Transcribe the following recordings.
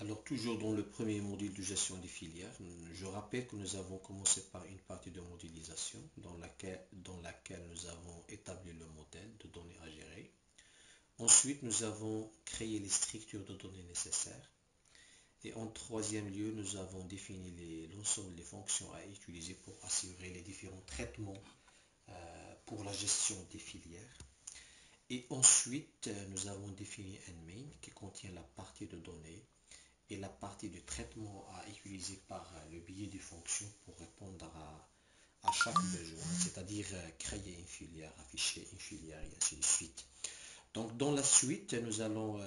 Alors toujours dans le premier module de gestion des filières, je rappelle que nous avons commencé par une partie de modélisation dans laquelle nous avons établi le modèle de données à gérer. Ensuite, nous avons créé les structures de données nécessaires. Et en troisième lieu, nous avons défini l'ensemble des fonctions à utiliser pour assurer les différents traitements pour la gestion des filières. Et ensuite, nous avons défini un main qui contient la partie de données et la partie de traitement à utiliser par le biais des fonctions pour répondre à chaque besoin, c'est-à-dire créer une filière, afficher une filière et ainsi de suite. Donc dans la suite, nous allons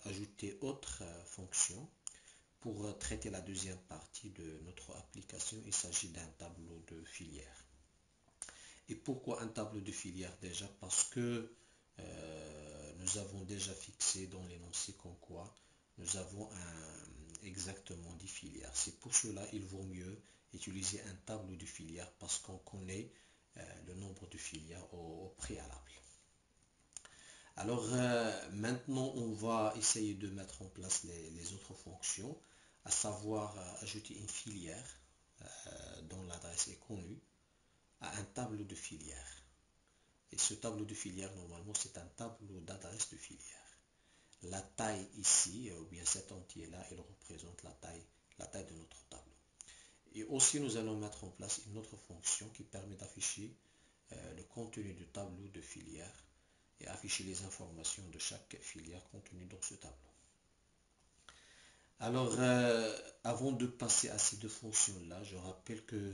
ajouter autres fonctions pour traiter la deuxième partie de notre application. Il s'agit d'un tableau de filière. Et pourquoi un tableau de filière déjà? Parce que nous avons déjà fixé dans l'énoncé comme quoi nous avons exactement 10 filières. C'est pour cela qu'il vaut mieux utiliser un tableau de filières parce qu'on connaît le nombre de filières au préalable. Alors maintenant on va essayer de mettre en place les autres fonctions, à savoir ajouter une filière dont l'adresse est connue à un tableau de filières. Et ce tableau de filière, normalement, c'est un tableau d'adresse de filière. La taille ici, ou bien cet entier-là, il représente la taille de notre tableau. Et aussi, nous allons mettre en place une autre fonction qui permet d'afficher le contenu du tableau de filière et afficher les informations de chaque filière contenue dans ce tableau. Alors, avant de passer à ces deux fonctions-là, je rappelle que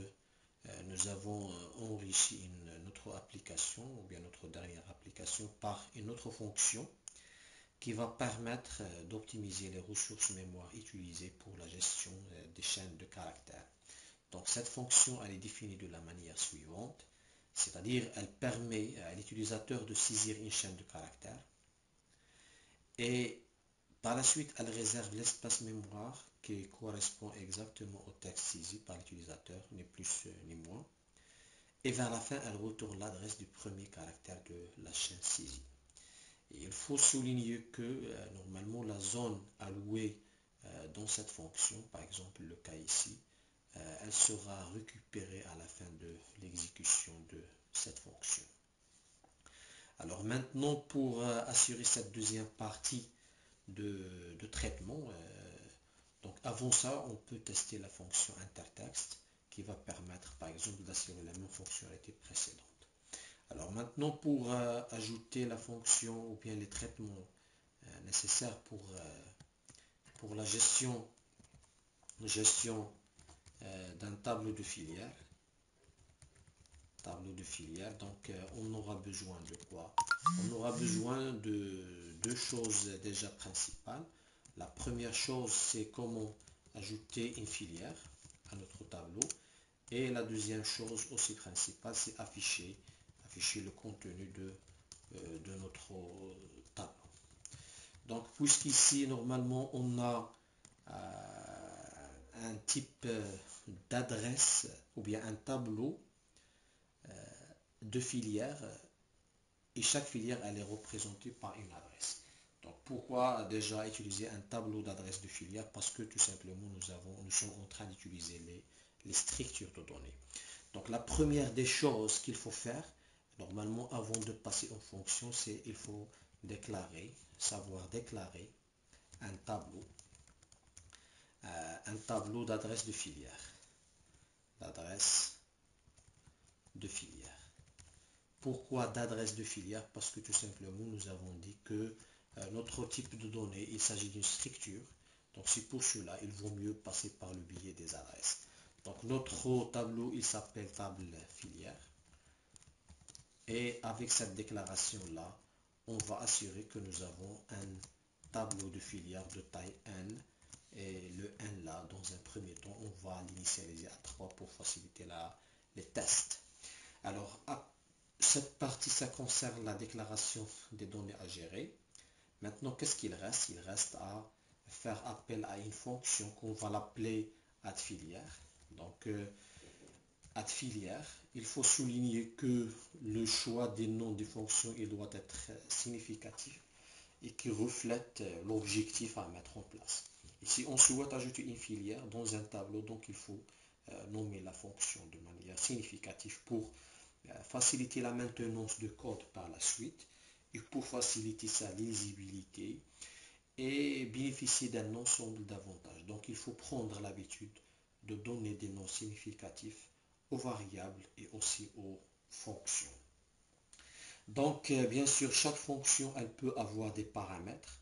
nous avons enrichi notre application, ou bien notre dernière application, par une autre fonction qui va permettre d'optimiser les ressources mémoire utilisées pour la gestion des chaînes de caractères. Donc cette fonction, elle est définie de la manière suivante, c'est-à-dire elle permet à l'utilisateur de saisir une chaîne de caractères et par la suite, elle réserve l'espace mémoire qui correspond exactement au texte saisi par l'utilisateur, ni plus ni moins. Et vers la fin, elle retourne l'adresse du premier caractère de la chaîne saisie. Et il faut souligner que normalement la zone allouée dans cette fonction, par exemple le cas ici, elle sera récupérée à la fin de l'exécution de cette fonction. Alors maintenant, pour assurer cette deuxième partie de traitement, donc avant ça, on peut tester la fonction intertexte qui va permettre par exemple d'assurer la même fonctionnalité précédente. Alors maintenant, pour ajouter la fonction ou bien les traitements nécessaires pour la gestion d'un tableau de filière, donc on aura besoin de quoi? On aura besoin de deux choses déjà principales. La première chose, c'est comment ajouter une filière à notre tableau. Et la deuxième chose aussi principale, c'est afficher le contenu de notre tableau. Donc, puisqu'ici, normalement, on a un type d'adresse ou bien un tableau de filière et chaque filière, elle est représentée par une adresse. Donc, pourquoi déjà utiliser un tableau d'adresse de filière? Parce que tout simplement, nous sommes en train d'utiliser les structures de données. Donc, la première des choses qu'il faut faire, normalement, avant de passer aux fonctions, c'est il faut savoir déclarer un tableau d'adresse de filière. Pourquoi d'adresse de filière? Parce que tout simplement, nous avons dit que notre type de données, il s'agit d'une structure. Donc, c'est pour cela, il vaut mieux passer par le biais des adresses. Donc, notre tableau, il s'appelle table filière. Et avec cette déclaration-là, on va assurer que nous avons un tableau de filière de taille n. Et le n là, dans un premier temps, on va l'initialiser à 3 pour faciliter les tests. Alors, cette partie, ça concerne la déclaration des données à gérer. Maintenant, qu'est-ce qu'il reste? Il reste à faire appel à une fonction qu'on va l'appeler addFilière. Donc, addFilière, il faut souligner que le choix des noms des fonctions, il doit être significatif et qui reflète l'objectif à mettre en place. Si on souhaite ajouter une filière dans un tableau, donc il faut nommer la fonction de manière significative pour faciliter la maintenance de code par la suite et pour faciliter sa lisibilité et bénéficier d'un ensemble d'avantages. Donc il faut prendre l'habitude de donner des noms significatifs aux variables et aussi aux fonctions. Donc bien sûr, chaque fonction, elle peut avoir des paramètres.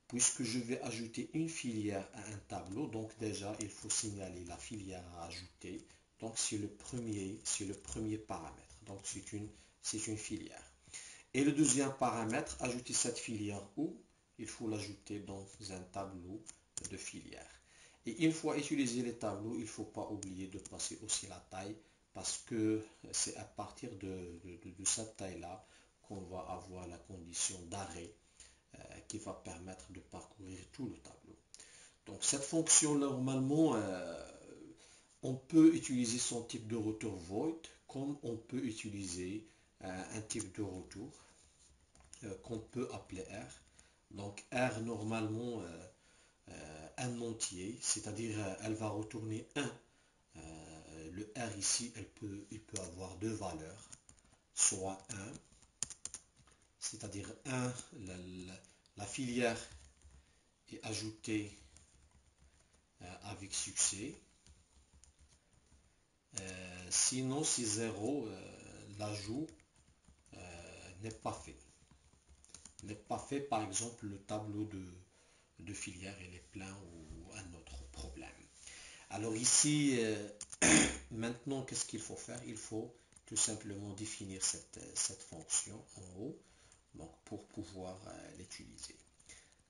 Puisque je vais ajouter une filière à un tableau, donc déjà il faut signaler la filière à ajouter. Donc c'est le premier paramètre. Donc c'est une filière. Et le deuxième paramètre, ajouter cette filière où il faut l'ajouter dans un tableau de filières. Et une fois utilisé les tableaux, il ne faut pas oublier de passer aussi la taille parce que c'est à partir de cette taille-là qu'on va avoir la condition d'arrêt qui va permettre de parcourir tout le tableau. Donc cette fonction, normalement, on peut utiliser son type de retour void, comme on peut utiliser un type de retour qu'on peut appeler R. Donc R, normalement, un entier, c'est-à-dire elle va retourner 1. Le R ici, il peut avoir deux valeurs, soit 1, c'est-à-dire 1, la filière est ajoutée avec succès. Sinon, si 0, l'ajout n'est pas fait. N'est pas fait, par exemple, le tableau de filière il est plein ou un autre problème. Alors ici, maintenant, qu'est-ce qu'il faut faire? Il faut tout simplement définir cette fonction en haut donc pour pouvoir l'utiliser.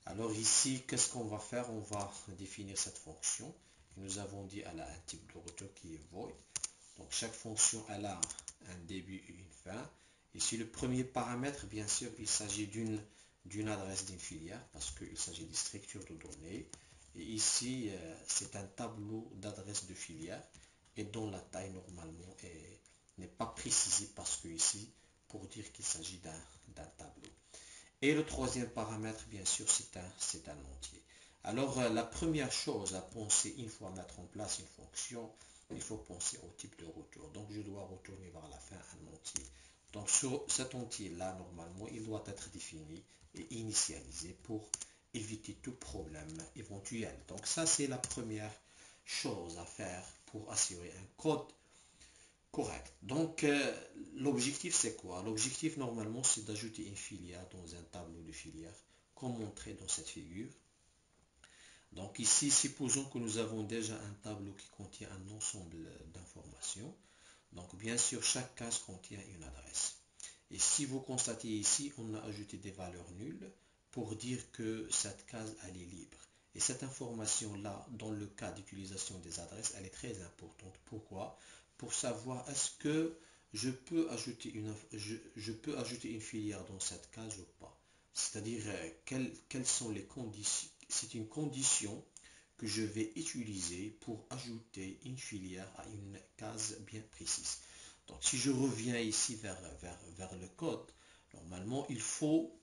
Alors ici, qu'est-ce qu'on va faire? On va définir cette fonction. Nous avons dit qu'elle a un type de retour qui est void. Donc chaque fonction, elle a un début et une fin. Ici, le premier paramètre, bien sûr, il s'agit d'une adresse d'une filière parce qu'il s'agit de structure de données. Et ici, c'est un tableau d'adresse de filière et dont la taille normalement n'est pas précisée parce que ici, pour dire qu'il s'agit d'un tableau. Et le troisième paramètre, bien sûr, c'est un entier. Alors, la première chose à penser, une fois mettre en place une fonction, il faut penser au type de retour. Donc, je dois retourner vers la fin un entier. Donc, sur cet entier-là, normalement, il doit être défini et initialisé pour éviter tout problème éventuel. Donc, ça, c'est la première chose à faire pour assurer un code correct. Donc, l'objectif, c'est quoi? L'objectif, normalement, c'est d'ajouter une filière dans un tableau de filières, comme montré dans cette figure. Donc, ici, supposons que nous avons déjà un tableau qui contient un ensemble d'informations. Donc, bien sûr, chaque case contient une adresse. Et si vous constatez ici, on a ajouté des valeurs nulles pour dire que cette case, elle est libre. Et cette information-là, dans le cas d'utilisation des adresses, elle est très importante. Pourquoi? Pour savoir est-ce que je peux ajouter une filière dans cette case ou pas. C'est-à-dire, quelles sont les conditions. C'est une condition que je vais utiliser pour ajouter une filière à une case bien précise. Donc, si je reviens ici vers le code, normalement, il faut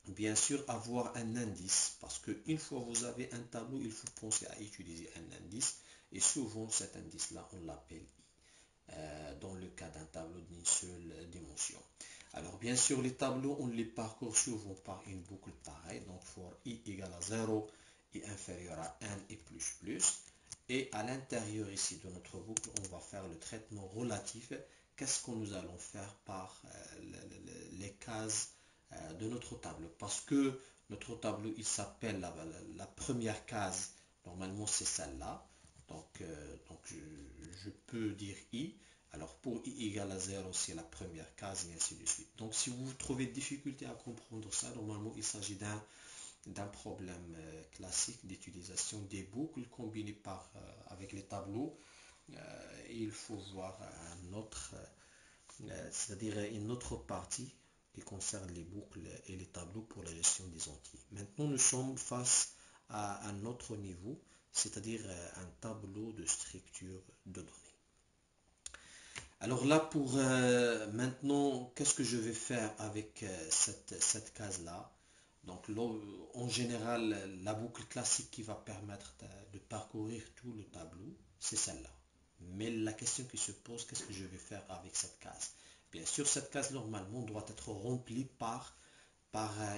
bien sûr avoir un indice parce qu'une fois vous avez un tableau, il faut penser à utiliser un indice et souvent cet indice-là, on l'appelle I dans le cas d'un tableau d'une seule dimension. Alors, bien sûr, les tableaux, on les parcourt souvent par une boucle pareille. Donc, for I égale à 0 et inférieur à 1 et plus. Et à l'intérieur ici de notre boucle, on va faire le traitement relatif. Qu'est-ce que nous allons faire par les cases de notre tableau? Parce que notre tableau, il s'appelle la première case. Normalement, c'est celle-là. Donc je peux dire I. Alors, pour I égale à 0, c'est la première case et ainsi de suite. Donc, si vous trouvez difficulté à comprendre ça, normalement, il s'agit d'un problème classique d'utilisation des boucles combinées avec les tableaux. Il faut voir c'est-à-dire une autre partie qui concerne les boucles et les tableaux pour la gestion des entiers. Maintenant, nous sommes face à un autre niveau, c'est-à-dire un tableau de structure de données. Alors là, pour maintenant, qu'est-ce que je vais faire avec cette case-là? Donc en général, la boucle classique qui va permettre de parcourir tout le tableau, c'est celle-là. Mais la question qui se pose, qu'est-ce que je vais faire avec cette case? Bien sûr, cette case normalement doit être remplie par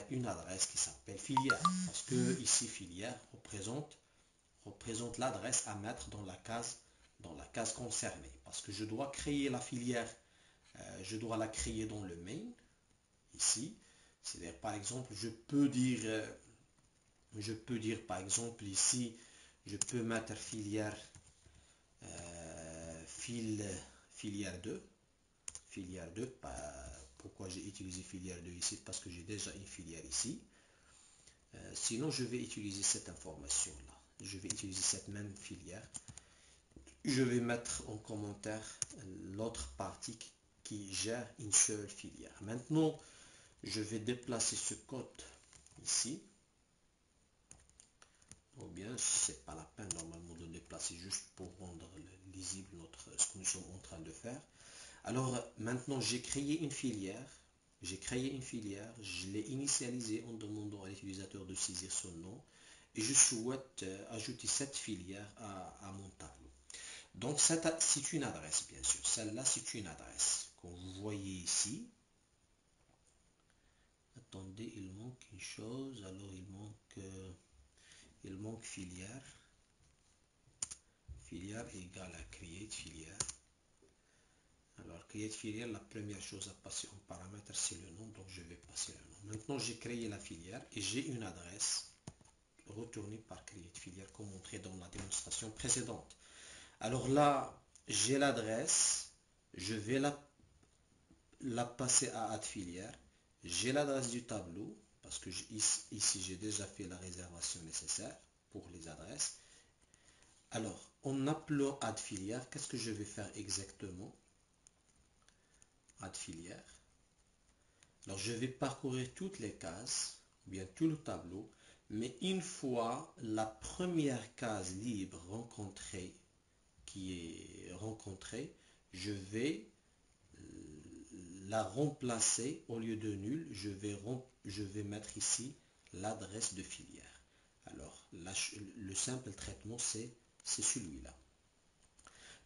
une adresse qui s'appelle filière. Parce que ici, filière représente l'adresse à mettre dans la case concernée. Parce que je dois créer la filière, je dois la créer dans le main, ici. C'est-à-dire, par exemple, je peux dire par exemple ici, je peux mettre filière, filière 2. Filière 2, pourquoi j'ai utilisé filière 2 ici? Parce que j'ai déjà une filière ici. Sinon, je vais utiliser cette information-là. Je vais utiliser cette même filière. Je vais mettre en commentaire l'autre partie qui gère une seule filière. Maintenant, je vais déplacer ce code ici. Ou bien, c'est pas la peine normalement de le déplacer juste pour rendre lisible ce que nous sommes en train de faire. Alors, maintenant, j'ai créé une filière. Je l'ai initialisée en demandant à l'utilisateur de saisir son nom. Et je souhaite ajouter cette filière à mon tableau. Donc, c'est une adresse, bien sûr. Celle-là, c'est une adresse. Comme vous voyez ici. Attendez, il manque une chose. Alors, il manque filière. Filière égale à create filière. Alors, create filière, la première chose à passer en paramètre, c'est le nom. Donc, je vais passer le nom. Maintenant, j'ai créé la filière et j'ai une adresse retournée par create filière comme montré dans la démonstration précédente. Alors là, j'ai l'adresse. Je vais la passer à add filière. J'ai l'adresse du tableau parce que ici, j'ai déjà fait la réservation nécessaire pour les adresses. Alors, en appelant add filière, qu'est-ce que je vais faire exactement? Add filière. Alors, je vais parcourir toutes les cases, ou bien tout le tableau, mais une fois la première case libre rencontrée, je vais la remplacer au lieu de nul. Je vais mettre ici l'adresse de filière. Alors, le simple traitement, c'est celui-là.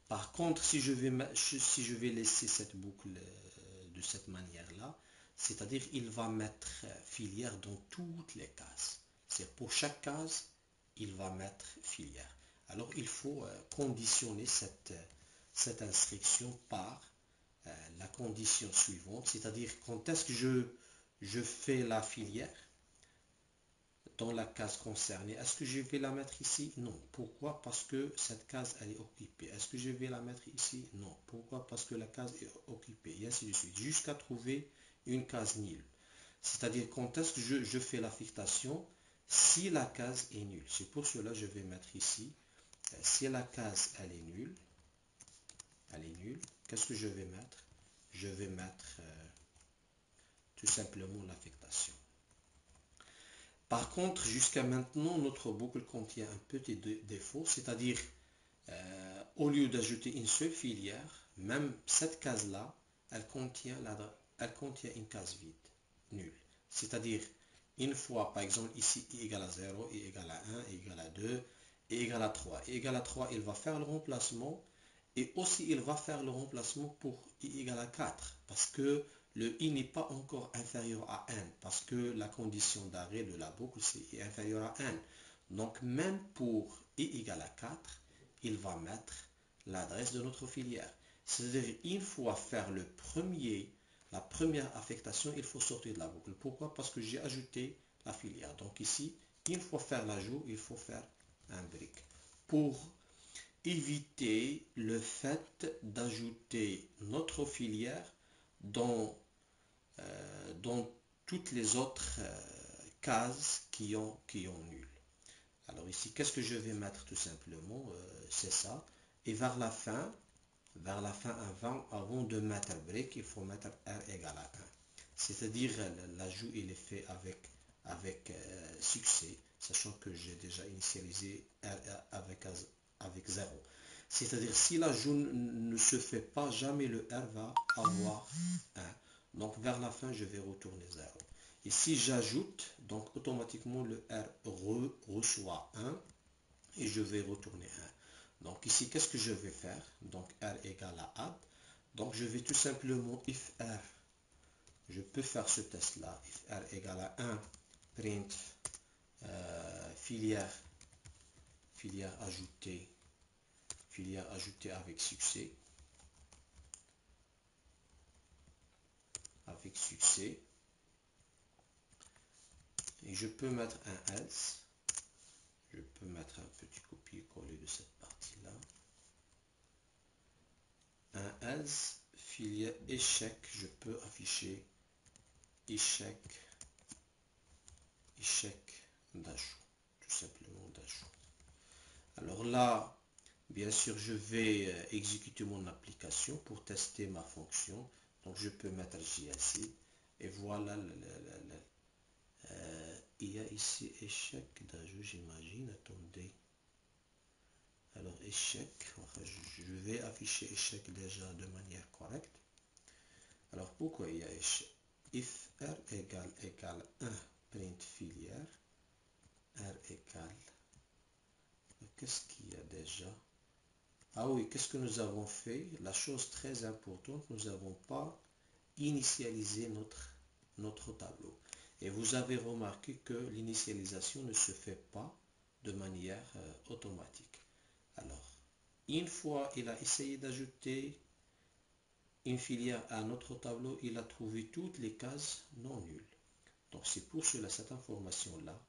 Par contre, si je vais laisser cette boucle de cette manière-là, c'est-à-dire il va mettre filière dans toutes les cases. C'est pour chaque case, il va mettre filière. Alors, il faut conditionner cette instruction par la condition suivante, c'est-à-dire quand est-ce que je fais la filière dans la case concernée. Est-ce que je vais la mettre ici? Non. Pourquoi? Parce que cette case, elle est occupée. Est-ce que je vais la mettre ici? Non. Pourquoi? Parce que la case est occupée. Et ainsi de suite. Jusqu'à trouver une case nulle. C'est-à-dire quand est-ce que je fais l'affectation si la case est nulle. C'est pour cela que je vais mettre ici. Si la case, elle est nulle, qu'est-ce que je vais mettre? Je vais mettre tout simplement l'affectation. Par contre, jusqu'à maintenant, notre boucle contient un petit défaut, c'est-à-dire au lieu d'ajouter une seule filière, même cette case-là, elle contient une case vide, nulle. C'est-à-dire, une fois, par exemple, ici, i égale à 0, i égale à 1, i égale à 2, i égale à 3. I égale à 3, il va faire le remplacement, et aussi il va faire le remplacement pour i égale à 4, parce que le i n'est pas encore inférieur à 1, parce que la condition d'arrêt de la boucle, c'est i inférieur à 1. Donc, même pour i égale à 4, il va mettre l'adresse de notre filière. C'est-à-dire, une fois faire la première affectation, il faut sortir de la boucle. Pourquoi? Parce que j'ai ajouté la filière. Donc ici, une fois faire l'ajout, il faut faire un break. Pour éviter le fait d'ajouter notre filière dans toutes les autres cases qui ont nul. Alors ici, qu'est-ce que je vais mettre tout simplement? C'est ça. Et vers la fin, avant de mettre break, il faut mettre R égale à 1. C'est-à-dire l'ajout il est fait avec succès, sachant que j'ai déjà initialisé R avec 0. C'est-à-dire si l'ajout ne se fait pas, jamais le R va avoir 1. Donc vers la fin, je vais retourner 0. Et si j'ajoute, donc automatiquement le R reçoit 1 et je vais retourner 1. Donc ici, qu'est-ce que je vais faire? Donc R égale à add. Donc je vais tout simplement if R. Je peux faire ce test-là. If R égale à 1, print filière ajoutée avec succès. Et je peux mettre un else. Je peux mettre un petit copier-coller de cette partie-là. Un else, filière échec, je peux afficher échec d'ajout, tout simplement d'ajout. Alors là, bien sûr, je vais exécuter mon application pour tester ma fonction. Donc je peux mettre JSI et voilà, il y a ici échec d'ajout, j'imagine. Attendez. Alors échec, enfin, je vais afficher échec déjà de manière correcte. Alors pourquoi il y a échec? If R égale 1, print filière, R égale, qu'est-ce qu'il y a déjà? Ah oui, qu'est-ce que nous avons fait? La chose très importante, nous n'avons pas initialisé notre tableau. Et vous avez remarqué que l'initialisation ne se fait pas de manière automatique. Alors, une fois il a essayé d'ajouter une filière à notre tableau, il a trouvé toutes les cases non nulles. Donc c'est pour cela cette information-là,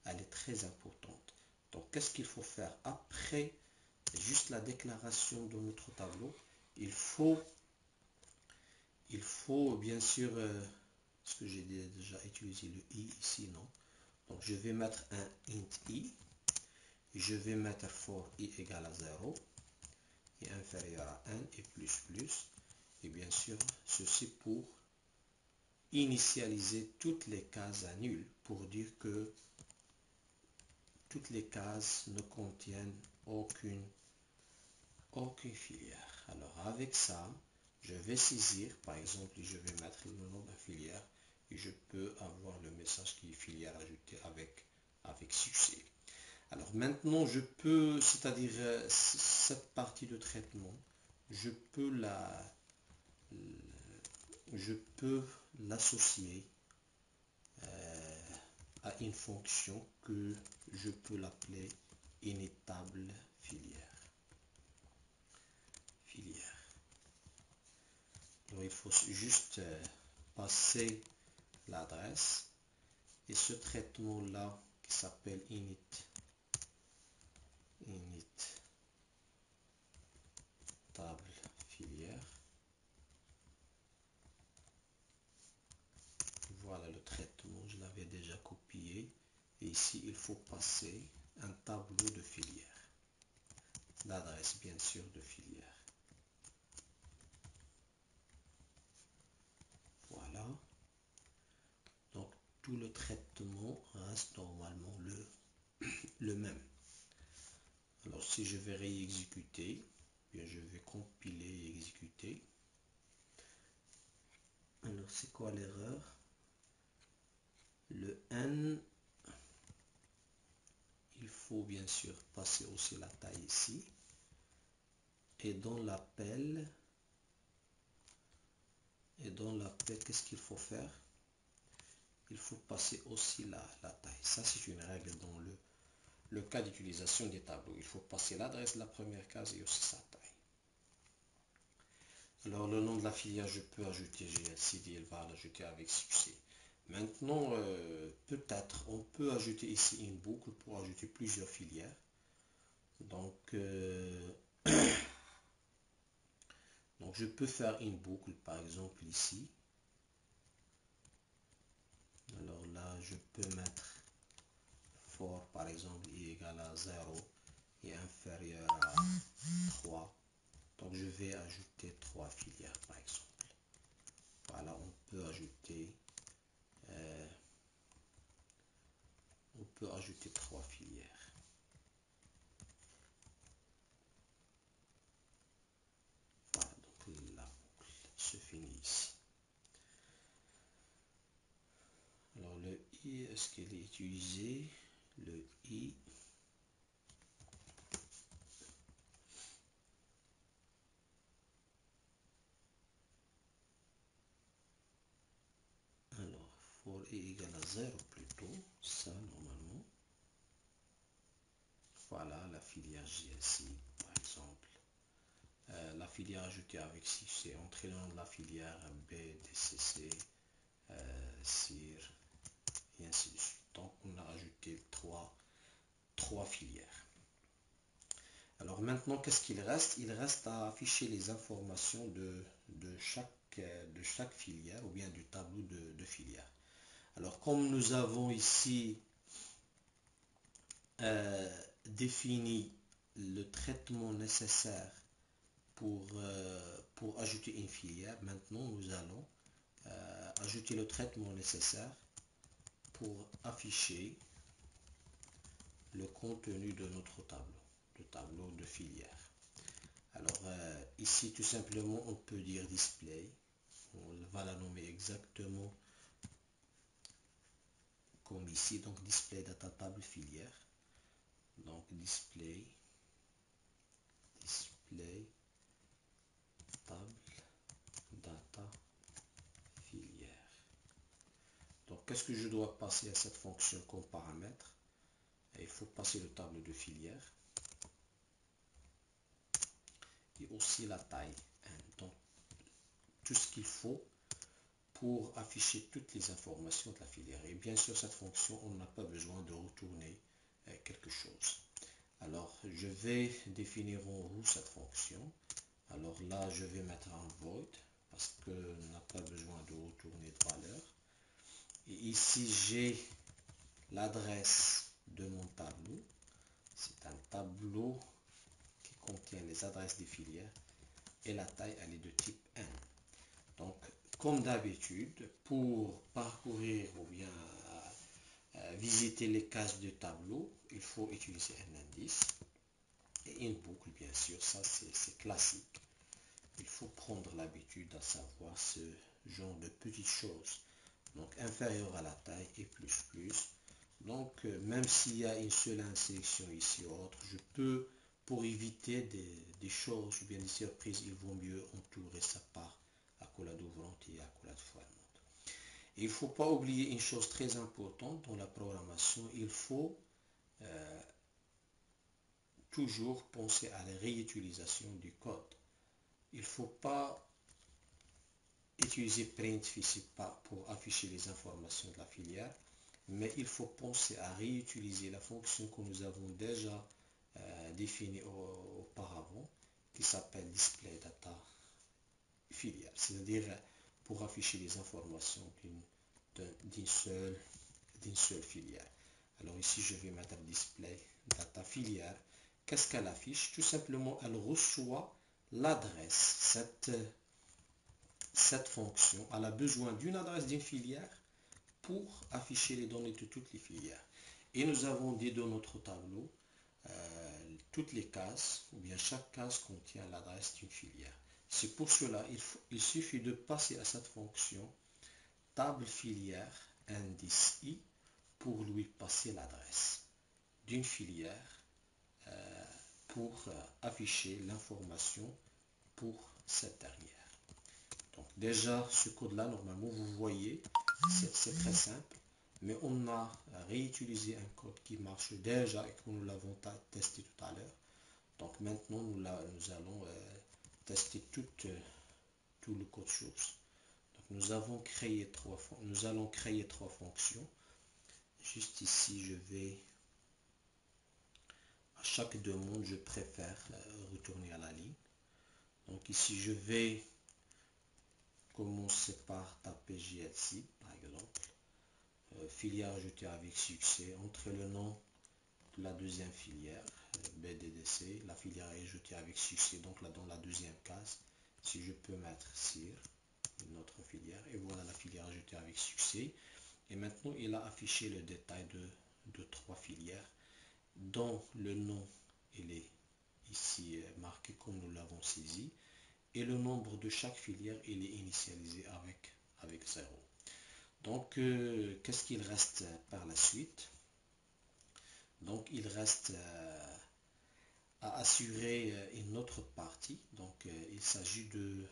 elle est très importante. Donc qu'est-ce qu'il faut faire après juste la déclaration de notre tableau? Il faut bien sûr, ce que j'ai déjà utilisé le i ici, non? Donc je vais mettre un int i, je vais mettre for i égale à 0 et inférieur à 1 et plus. Et bien sûr, ceci pour initialiser toutes les cases à nul, pour dire que toutes les cases ne contiennent aucune filière. Alors avec ça, je vais saisir, par exemple, je vais mettre le nom de la filière et je peux avoir le message qui est filière ajoutée avec succès. Alors maintenant, je peux, c'est-à-dire cette partie de traitement, je peux l'associer à une fonction que je peux l'appeler initable filière. Donc il faut juste passer l'adresse et ce traitement là qui s'appelle init table filière. Voilà le traitement, je l'avais déjà copié et ici il faut passer un tableau de filière, l'adresse bien sûr de filière. Voilà, donc tout le traitement reste normalement le même. Alors si je vais réexécuter, bien je vais compiler et exécuter. Alors c'est quoi l'erreur? Le n, il faut bien sûr passer aussi la taille ici. Et dans l'appel, qu'est-ce qu'il faut faire? Il faut passer aussi la taille. Ça c'est une règle dans le cas d'utilisation des tableaux. Il faut passer l'adresse de la première case et aussi sa taille. Alors le nom de la filière, je peux ajouter GLCD, elle va l'ajouter avec succès. Maintenant, peut-être on peut ajouter ici une boucle pour ajouter plusieurs filières. Donc, donc je peux faire une boucle par exemple ici. Alors là, je peux mettre for par exemple i égale à 0 et inférieur à 3. Donc je vais ajouter 3 filières par exemple. Voilà, on peut ajouter 3 filières. Voilà, donc la boucle se finit ici. Alors est-ce qu'elle est utilisée? Le I. Alors, for i égale à 0 plutôt, ça normalement. Voilà la filière GLC par exemple. La filière ajoutée avec succès, entrer le nom de la filière BDCC, CIR, et ainsi de suite. Donc on a ajouté trois filières. Alors maintenant, qu'est-ce qu'il reste? Il reste à afficher les informations de chaque filière ou bien du tableau de filière. Alors comme nous avons ici défini le traitement nécessaire pour ajouter une filière, maintenant nous allons ajouter le traitement nécessaire pour afficher le contenu de notre tableau, le tableau de filière. Alors ici tout simplement on peut dire display, on va la nommer exactement comme ici, donc display data table filière, donc display table data filière. Donc qu'est-ce que je dois passer à cette fonction comme paramètre? Il faut passer le tableau de filière et aussi la taille, donc tout ce qu'il faut pour afficher toutes les informations de la filière. Et bien sûr cette fonction on n'a pas besoin de retourner quelque chose. Alors je vais définir en roue cette fonction. Alors là je vais mettre un void parce que n'a pas besoin de retourner de valeur. Et ici j'ai l'adresse de mon tableau. C'est un tableau qui contient les adresses des filières et la taille elle est de type N. Donc comme d'habitude, pour parcourir ou bien visiter les cases du tableau, il faut utiliser un indice et une boucle, bien sûr, ça c'est classique. Il faut prendre l'habitude à savoir ce genre de petites choses. Donc inférieur à la taille et plus. Donc même s'il y a une seule insélection ici ou autre, je peux, pour éviter des choses ou bien des surprises, il vaut mieux entourer ça par accolade ouvrante et accolade fermante. Il ne faut pas oublier une chose très importante dans la programmation, il faut toujours penser à la réutilisation du code. Il ne faut pas utiliser print ici pour afficher les informations de la filière, mais il faut penser à réutiliser la fonction que nous avons déjà définie auparavant, qui s'appelle display data filière, c'est-à-dire pour afficher les informations d'une seule filière. Alors ici je vais mettre display data filière. Qu'est-ce qu'elle affiche? Tout simplement elle reçoit l'adresse. Cette fonction elle a besoin d'une adresse d'une filière pour afficher les données de toutes les filières. Et nous avons dit dans notre tableau toutes les cases, ou bien chaque case contient l'adresse d'une filière. C'est pour cela il suffit de passer à cette fonction table filière indice i pour lui passer l'adresse d'une filière pour afficher l'information pour cette dernière. Donc déjà ce code là normalement vous voyez c'est très simple, mais on a réutilisé un code qui marche déjà et que nous l'avons testé tout à l'heure. Donc maintenant nous allons tester tout le code source. Donc nous allons créer trois fonctions. Juste ici je vais à chaque demande je préfère retourner à la ligne. Donc ici je vais commencer par taper GLC par exemple, filière ajoutée avec succès, entrer le nom de la deuxième filière BDDC, la filière est ajoutée avec succès, donc là dans la deuxième case, si je peux mettre CIR, une autre filière, et voilà la filière ajoutée avec succès. Et maintenant il a affiché le détail de trois filières dont le nom il est ici marqué comme nous l'avons saisi, et le nombre de chaque filière il est initialisé avec 0. Donc, qu'est-ce qu'il reste par la suite? Donc, il reste à assurer une autre partie. Donc, il s'agit de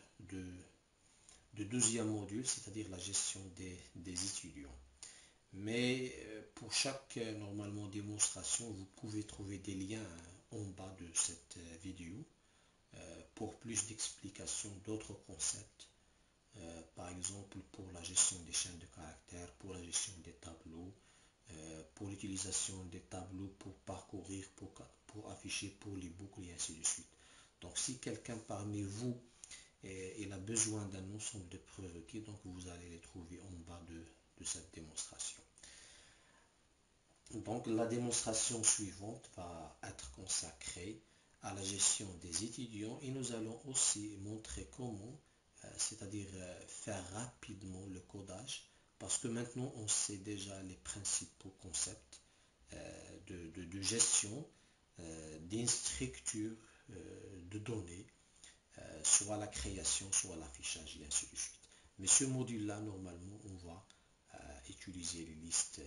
deuxième module, c'est-à-dire la gestion des étudiants. Mais pour chaque normalement démonstration, vous pouvez trouver des liens en bas de cette vidéo pour plus d'explications d'autres concepts. Par exemple, pour la gestion des chaînes de caractères, pour la gestion des tableaux, pour l'utilisation des tableaux pour parcourir, pour afficher, pour les boucles et ainsi de suite. Donc, si quelqu'un parmi vous il a besoin d'un ensemble de prérequis, donc vous allez les trouver en bas de cette démonstration. Donc la démonstration suivante va être consacrée à la gestion des étudiants et nous allons aussi montrer comment, c'est-à-dire faire rapidement le codage, parce que maintenant on sait déjà les principaux concepts de gestion d'une structure de données, soit la création, soit l'affichage et ainsi de suite. Mais ce module-là, normalement, on va utiliser les listes